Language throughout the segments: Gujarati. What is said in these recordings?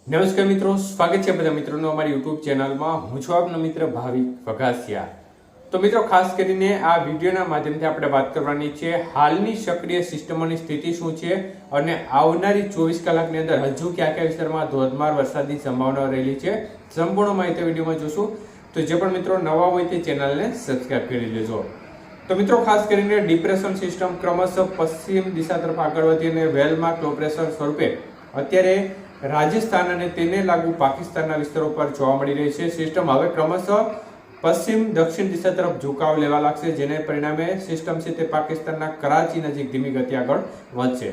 નમસ્કાર મિત્રો, સ્વાગત છે બધા મિત્રોનો અમારી યુટ્યુબ ચેનલમાં. હું છું આપનો મિત્ર ભાવિક વઘાસિયા. તો મિત્રો, ખાસ કરીને આ વિડીયોના માધ્યમથી આપણે વાત કરવાની છે હાલની સક્રિય સિસ્ટમોની સ્થિતિ શું છે અને આવનારી 24 કલાકની અંદર હજુ કયા કયા વિસ્તારમાં ધોધમાર વરસાદની સંભાવના રહેલી છે. સંપૂર્ણ માહિતી વિડીયોમાં જોશું. તો જે પણ મિત્રો નવા હોય તે ચેનલને સબસ્ક્રાઇબ કરી લેજો. તો મિત્રો, ખાસ કરીને ડિપ્રેશન સિસ્ટમ ક્રમશઃ પશ્ચિમ દિશા તરફ આગળ વધી અને વેલમાર્ક લો પ્રેશર સ્વરૂપે અત્યારે રાજસ્થાન અને તેને લાગુ પાકિસ્તાનના વિસ્તારો પર જોવા મળી રહી છે. સિસ્ટમ હવે ક્રમશઃ પશ્ચિમ દક્ષિણ દિશા તરફ ઝુકાવ લેવા લાગશે, જેને પરિણામે સિસ્ટમ છે તે પાકિસ્તાનના કરાચી નજીક ધીમી ગતિ આગળ વધશે.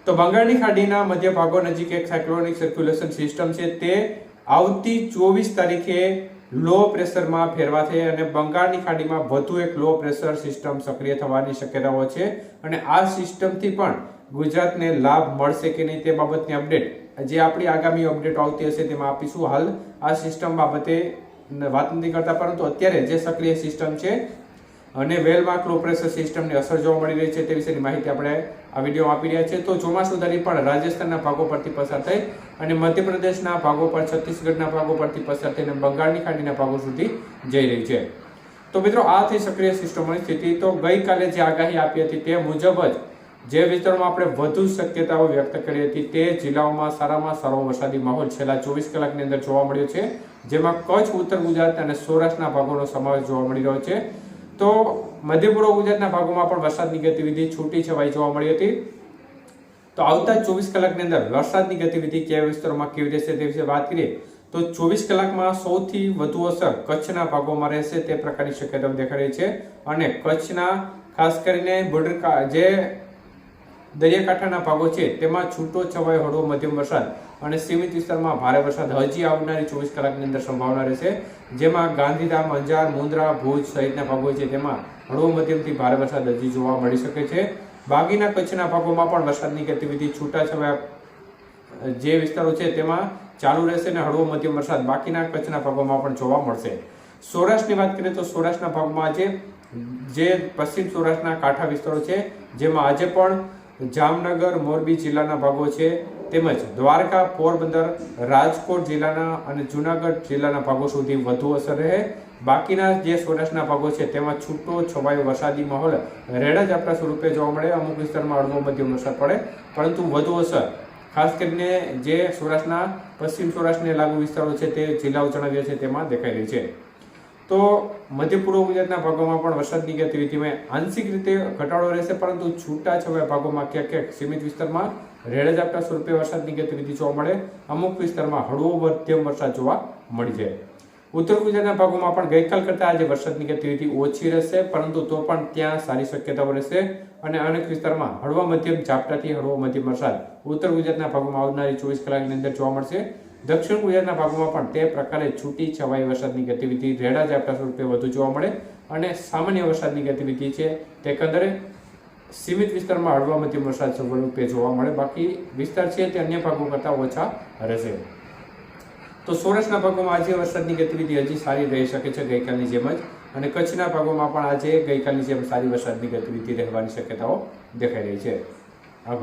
તો બંગાળની ખાડીના મધ્ય ભાગો નજીક એક સાયક્લોનિક સર્ક્યુલેશન સિસ્ટમ છે તે આવતી 24 તારીખે લો પ્રેશરમાં ફેરવાશે અને બંગાળની ખાડીમાં વધુ એક લો પ્રેશર સિસ્ટમ સક્રિય થવાની શક્યતાઓ છે. અને આ સિસ્ટમથી પણ ગુજરાતને લાભ મળશે કે નહીં તે બાબતની અપડેટ જે આપણી આગામી અપડેટ આવતી હશે તેમાં આપીશું. હાલ આ સિસ્ટમ બાબતે વાત નથી કરતા, પરંતુ અત્યારે જે સક્રિય સિસ્ટમ છે અને વેલમાર્ક લો પ્રેશર સિસ્ટમની અસર જોવા મળી રહી છે તે વિશેની માહિતી આપણે આ વિડીયોમાં આપી રહ્યા છીએ. તો ચોમાસું દરી પણ રાજસ્થાનના ભાગો પરથી પસાર થઈ અને મધ્યપ્રદેશના ભાગો પર, છત્તીસગઢના ભાગો પરથી પસાર થઈને બંગાળની ખાડીના ભાગો સુધી જઈ રહી છે. તો મિત્રો, આ થઈ સક્રિય સિસ્ટમોની સ્થિતિ. તો ગઈકાલે જે આગાહી આપી હતી તે મુજબ જ જે વિસ્તારોમાં આપણે વધુ શક્યતાઓ વ્યક્ત કરી હતી તે જિલ્લાઓમાં સારામાં સારો વરસાદી માહોલ છેલ્લા 24 કલાકની અંદર જોવા મળ્યો છે, જેમાં કચ્છ, ઉત્તર ગુજરાત અને સૌરાષ્ટ્રના ભાગોનો સમાવેશ જોવા મળી રહ્યો છે. તો મધ્ય પૂર્વ ગુજરાતના ભાગોમાં પણ વરસાદની ગતિવિધિ છૂટી છવાઈ જોવા મળી હતી. તો આવતા 24 કલાકની અંદર વરસાદની ગતિવિધિ કયા વિસ્તારોમાં કેવી રહેશે તે વિશે વાત કરીએ તો 24 કલાકમાં સૌથી વધુ અસર કચ્છના ભાગોમાં રહેશે તે પ્રકારની શક્યતાઓ દેખાઈ રહી છે. અને કચ્છના ખાસ કરીને બોર્ડર જે દરિયાકાંઠાના ભાગો છે તેમાં છૂટો છવાયો હળવો મધ્યમ વરસાદ અને સીમિત વિસ્તારમાં ભારે વરસાદ હજી આવનારી 24 કલાકની અંદર સંભાવના રહેશે, જેમાં ગાંધીધામ, અંજાર, મુન્દ્રા, ભુજ સહિતના ભાગો છે તેમાં હળવો મધ્યમથી ભારે વરસાદ હજી જોવા મળી શકે છે. બાકીના કચ્છના ભાગોમાં પણ વરસાદની ગતિવિધિ છૂટાછવાયા જે વિસ્તારો છે તેમાં ચાલુ રહેશે અને હળવો મધ્યમ વરસાદ બાકીના કચ્છના ભાગોમાં પણ જોવા મળશે. સૌરાષ્ટ્રની વાત કરીએ તો સૌરાષ્ટ્રના ભાગમાં આજે જે પશ્ચિમ સૌરાષ્ટ્રના કાંઠા વિસ્તારો છે જેમાં આજે પણ જામનગર, મોરબી જિલ્લાના ભાગો છે તેમજ દ્વારકા, પોરબંદર, રાજકોટ જિલ્લાના અને જુનાગઢ જિલ્લાના ભાગો સુધી વધુ અસર રહે. બાકીના જે સૌરાષ્ટ્રના ભાગો છે તેમાં છૂટો છવાયો વરસાદી માહોલ રેડા ઝાપટા સ્વરૂપે જોવા મળે. અમુક વિસ્તારમાં હળવો મધ્યમ વરસાદ પડે, પરંતુ વધુ અસર ખાસ કરીને જે સૌરાષ્ટ્રના પશ્ચિમ સૌરાષ્ટ્રને લાગુ વિસ્તારો છે તે જિલ્લાઓ જણાવ્યા છે તેમાં દેખાઈ રહી છે. તો મધ્ય પૂર્વ ગુજરાતના ભાગોમાં પણ વરસાદની ગતિવિધિમાં આંશિક રીતે ઘટાડો રહેશે, પરંતુ છૂટાછવાયા ભાગોમાં ક્યાંક ક્યાંક સીમિત વિસ્તારમાં રેડા ઝાપટા સ્વરૂપે વરસાદની ગતિવિધિ જોવા મળે. અમુક વિસ્તારમાં હળવો મધ્યમ વરસાદ જોવા મળી જાય. ઉત્તર ગુજરાતના ભાગોમાં પણ ગઈકાલ કરતાં આજે વરસાદની ગતિવિધિ ઓછી રહેશે, પરંતુ તો પણ ત્યાં સારી શક્યતાઓ રહેશે અને અનેક વિસ્તારમાં હળવા મધ્યમ ઝાપટાથી હળવો મધ્યમ વરસાદ ઉત્તર ગુજરાતના ભાગોમાં આવનારી 24 કલાકની અંદર જોવા મળશે. દક્ષિણ ગુજરાતના ભાગોમાં પણ તે પ્રકારે છૂટી છવાઈ વરસાદની ગતિવિધિ રેડા ઝાપટા સ્વરૂપે વધુ જોવા મળે અને સામાન્ય વરસાદની ગતિવિધિ છે તે એકંદરે સીમિત વિસ્તારમાં હળવા મધ્યમ વરસાદ સ્વરૂપે જોવા મળે. બાકી વિસ્તાર છે તે અન્ય ભાગો કરતાં ઓછા રહેશે. તો સૌરાષ્ટ્રના ભાગોમાં આજે વરસાદની ગતિવિધિ હજી સારી રહી શકે છે ગઈકાલની જેમ જ, અને કચ્છના ભાગોમાં પણ આજે ગઈકાલની જેમ સારી વરસાદની ગતિવિધિ રહેવાની શક્યતાઓ દેખાઈ રહી છે.